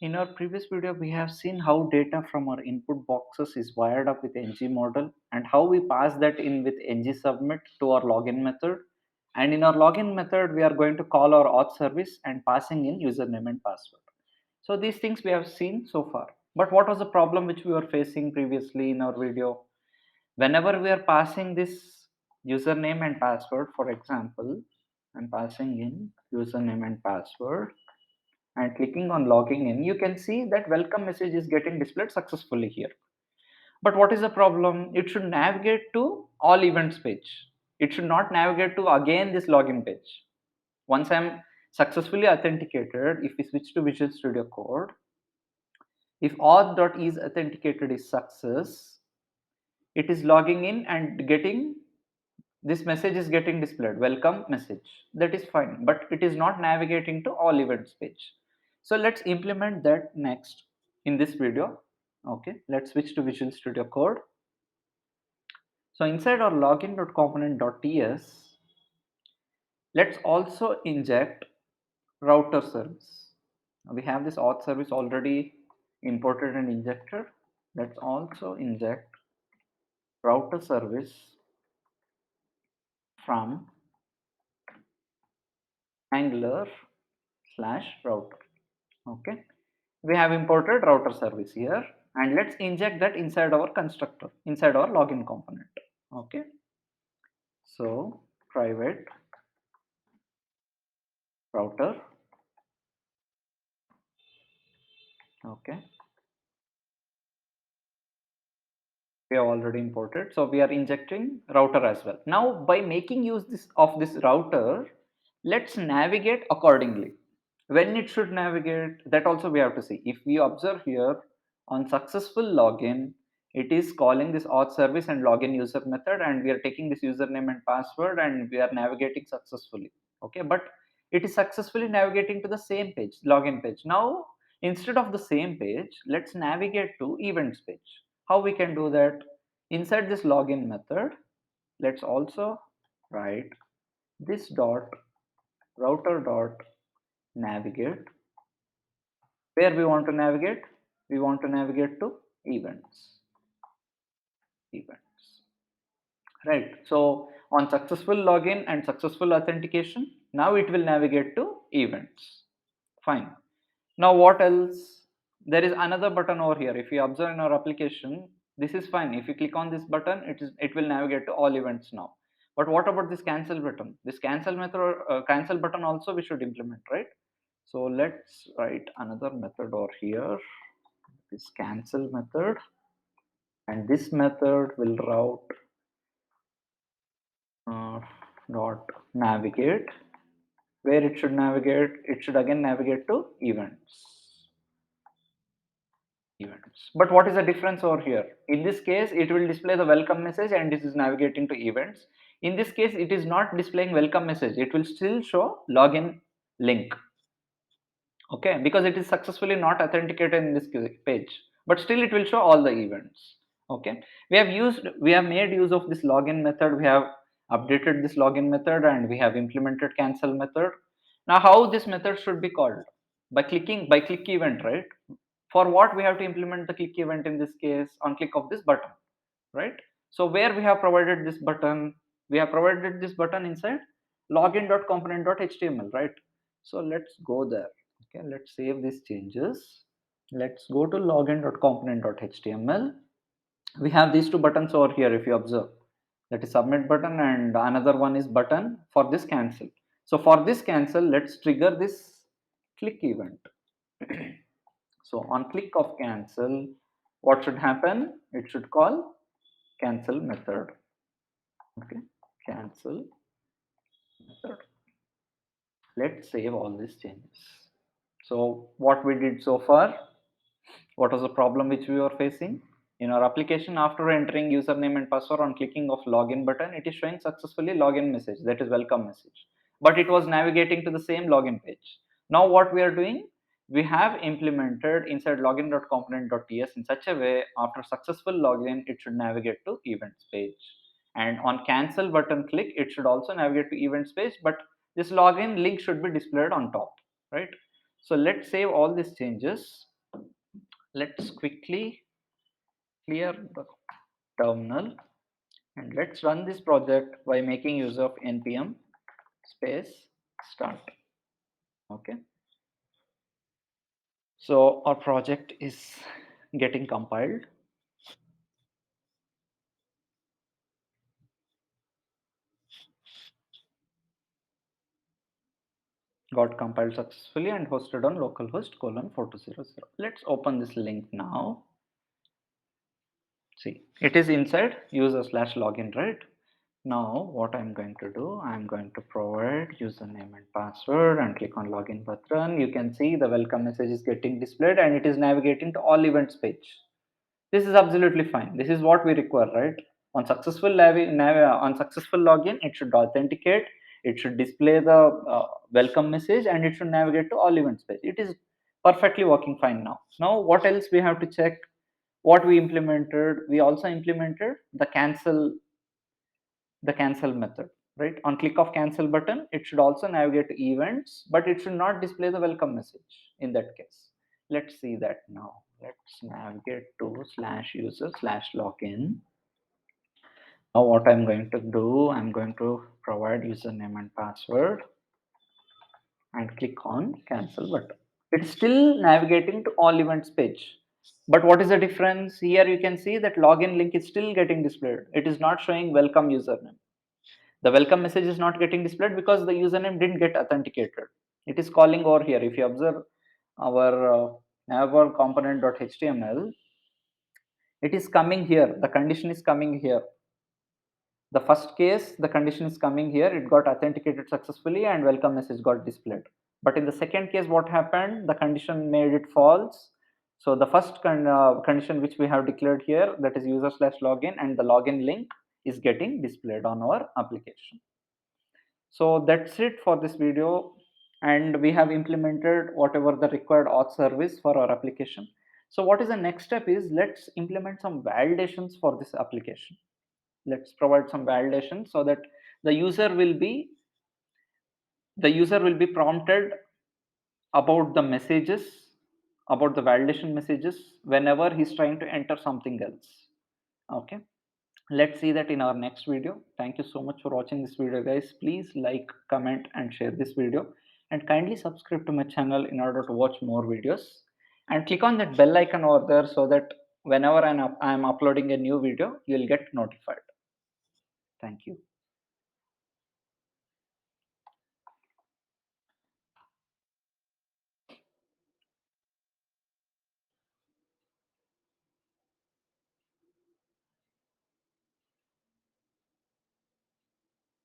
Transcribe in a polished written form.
In our previous video, we have seen how data from our input boxes is wired up with ng model and how we pass that in with ng submit to our login method. And in our login method, we are going to call our auth service and passing in username and password. So these things we have seen so far. But what was the problem which we were facing previously in our video? Whenever we are passing this username and password, for example, I'm passing in username and password and clicking on logging in, you can see that welcome message is getting displayed successfully here. But what is the problem? It should navigate to all events page. It should not navigate to again this login page. Once I'm successfully authenticated, if we switch to Visual Studio Code, if auth.is authenticated is success, it is logging in and getting this message is getting displayed, welcome message. That is fine, but it is not navigating to all events page. So let's implement that next in this video. Okay, let's switch to Visual Studio Code. So inside our login.component.ts, let's also inject router service. We have this auth service already imported and injected. Let's also inject router service from Angular / router. Okay, we have imported router service here, and let's inject that inside our constructor, inside our login component. Okay, so private router. Okay, we have already imported, so we are injecting router as well. Now by making use of this router, let's navigate accordingly. When it should navigate, that also we have to see. If we observe here, on successful login, it is calling this auth service and login user method, and we are taking this username and password and we are navigating successfully. Okay, but it is successfully navigating to the same page, login page. Now instead of the same page, let's navigate to events page. How we can do that? Inside this login method, let's also write this dot router dot navigate. Where we want to navigate? We want to navigate to events, right? So on successful login and successful authentication, now it will navigate to events. Fine. Now what else? There is another button over here. If you observe in our application, this is fine. If you click on this button, it will navigate to all events now. But what about this cancel button? This cancel method, cancel button also we should implement, right? So let's write another method over here, this cancel method, and this method will route dot navigate. Where it should navigate? It should again navigate to events. But what is the difference over here? In this case, it will display the welcome message and this is navigating to events. In this case, it is not displaying welcome message. It will still show login link. Okay, because it is successfully not authenticated in this page, but still it will show all the events. Okay, we have made use of this login method. We have updated this login method and we have implemented cancel method. Now how this method should be called? By click event, right? For what we have to implement the click event in this case? On click of this button, right? So where we have provided this button? We have provided this button inside login.component.html, right? So let's go there. Okay, let's save these changes. Let's go to login.component.html. We have these two buttons over here. If you observe, that is submit button and another one is button for this cancel. So for this cancel, let's trigger this click event. So on click of cancel, what should happen? It should call cancel method. Okay, cancel method. Let's save all these changes. So what we did so far, what was the problem which we were facing? In our application, after entering username and password on clicking of login button, it is showing successfully login message, that is welcome message. But it was navigating to the same login page. Now what we are doing, we have implemented inside login.component.ts in such a way, after successful login, it should navigate to events page. And on cancel button click, it should also navigate to events page, but this login link should be displayed on top, right? So let's save all these changes. Let's quickly clear the terminal and let's run this project by making use of npm space start. Okay, so our project is getting compiled. Got compiled successfully and hosted on localhost colon 4200. Let's open this link now. See, it is inside user slash login, right? Now what I'm going to do, I'm going to provide username and password and click on login button. You can see the welcome message is getting displayed and it is navigating to all events page. This is absolutely fine. This is what we require, right? On successful login, it should authenticate, it should display the welcome message and it should navigate to all events page. It is perfectly working fine now. Now what else we have to check? What we implemented, we also implemented the cancel method, right? On click of cancel button, it should also navigate to events, but it should not display the welcome message in that case. Let's see that now. Let's navigate to slash user slash login. Now what I'm going to do, I'm going to provide username and password and click on cancel button. It's still navigating to all events page. But what is the difference? Here you can see that login link is still getting displayed. It is not showing welcome username. The welcome message is not getting displayed because the username didn't get authenticated. It is calling over here. If you observe our navbar component.html, it is coming here. The condition is coming here. The first case, the condition is coming here. It got authenticated successfully and welcome message got displayed. But in the second case, what happened? The condition made it false. So the first condition which we have declared here, that is user slash login, and the login link is getting displayed on our application. So that's it for this video, and we have implemented whatever the required auth service for our application. So what is the next step is, let's implement some validations for this application. Let's provide some validation so that the user will be prompted about the messages, about the validation messages whenever he's trying to enter something else. Okay, let's see that in our next video. Thank you so much for watching this video, guys. Please like, comment and share this video, and kindly subscribe to my channel in order to watch more videos, and click on that bell icon over there so that whenever I'm uploading a new video, you'll get notified. Thank you.